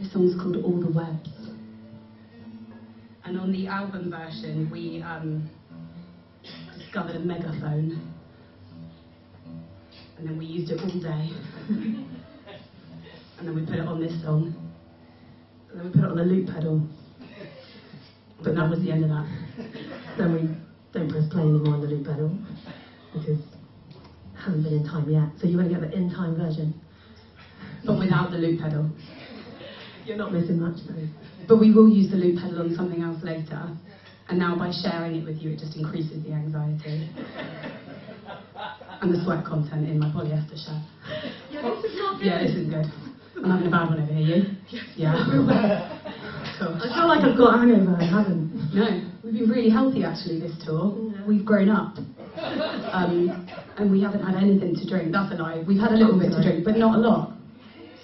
This song's called All the Webs. And on the album version, we discovered a megaphone. And then we used it all day. And then we put it on this song. And then we put it on a loop pedal. But that was the end of that. Then we don't press play anymore on the loop pedal because it hasn't been in time yet. So you want to get the in-time version. But without the loop pedal. You're not missing much though. But we will use the loop pedal on something else later. And now by sharing it with you, it just increases the anxiety. And the sweat content in my polyester shirt. Yeah, this is not good. Yeah, this is good. I'm having a bad one over here, you? Yeah. Cool. I feel like I've got a hangover. I haven't. No, we've been really healthy actually this tour. Yeah. We've grown up. And we haven't had anything to drink. That's a lie. We've had a little bit to drink, but not a lot.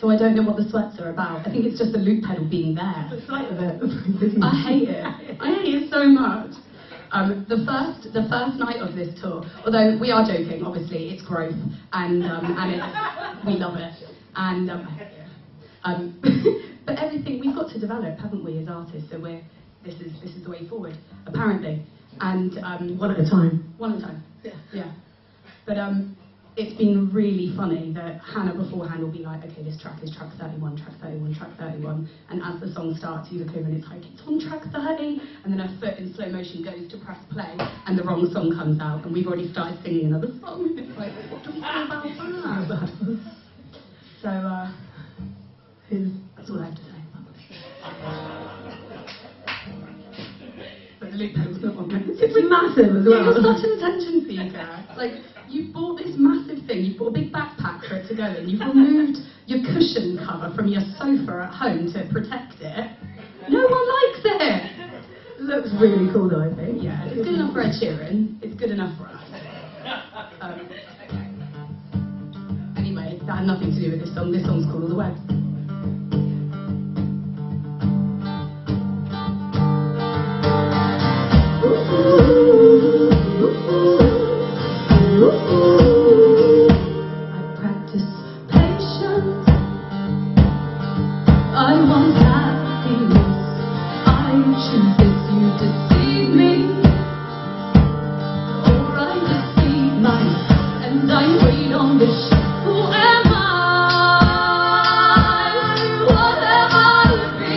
So I don't know what the sweats are about. I think it's just the loop pedal being there. The sight of it. I hate it. I hate it so much. The first night of this tour, although we are joking, obviously it's growth and we love it. And but everything we've got to develop, haven't we, as artists? So this is the way forward, apparently. And One at a time. One at a time. Yeah. Yeah. But it's been really funny that Hannah beforehand will be like, okay, this track is track 31, track 31, track 31. And as the song starts, you look over and it's like, it's on track 30. And then her foot in slow motion goes to press play and the wrong song comes out. And we've already started singing another song. It's like, what do we do about that? So, that's all I have to say about it. But the loop pedal's not on there. It's massive as well. You're such an attention seeker. Like, you've bought this massive thing, you've bought a big backpack for it to go in, you've removed your cushion cover from your sofa at home to protect it. No one likes it! It looks really cool though, I think. Yeah, it's good enough for Ed Sheeran, it's good enough for us. Anyway, that had nothing to do with this song. This song's called All the Webs. I practice patience. I want happiness. I choose this. You deceive me, or I deceive myself, and I wait on the ship. Who am I? What am I to be?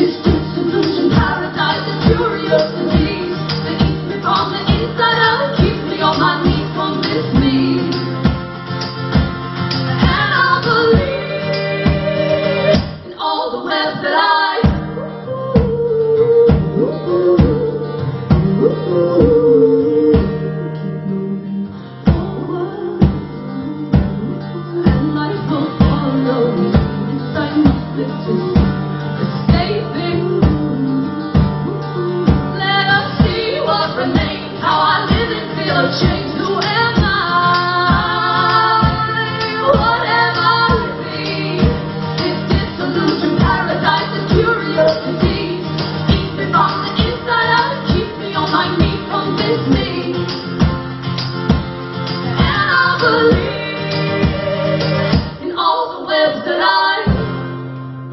Is this illusion paradise? A curiosity that eats me from the inside out, keeps me on my knees from this me. And I believe in all the webs that I keep moving forward, and life will follow me. Yes, I must live to escaping. Let us see what remains, how I live and feel a change. Who am I? What am I to be? Is this illusion paradise? A curiosity eats me from the inside out, keeps me on my knees from this me. And I believe in all the webs that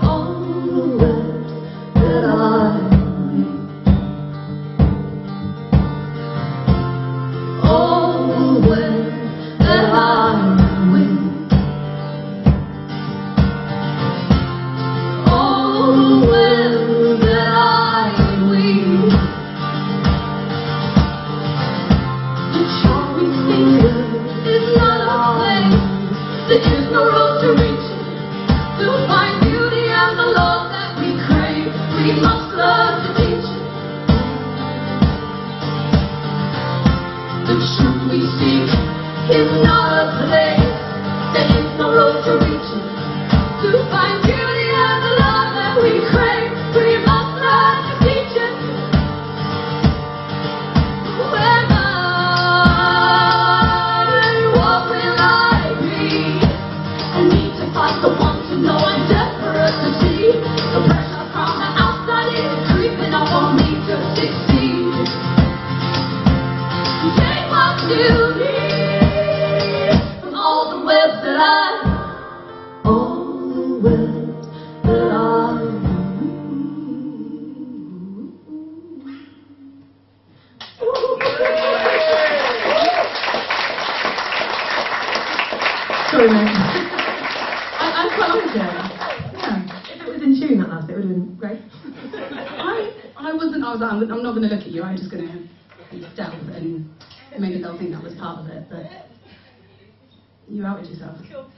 all the webs that all the webs that I win. All the webs that I weave. The charming finger is not a place. There is no road to reach it. To find beauty and the love that we crave, we must learn to teach it. The truth we seek is not a place. There is no road to reach it. To find beauty and the love that we crave, we must learn to teach it. Who am I? What will I be? I need to find the one to know. I'm desperate to see. The pressure from the outside is creeping up on me to succeed. Take what you need from all sorry, mate. I quite liked it. Yeah. If it was in tune, that last bit would have been great. I was like, I'm not going to look at you, I'm just going to be stealth, and maybe they'll think that was part of it, but you outed yourself. Cool.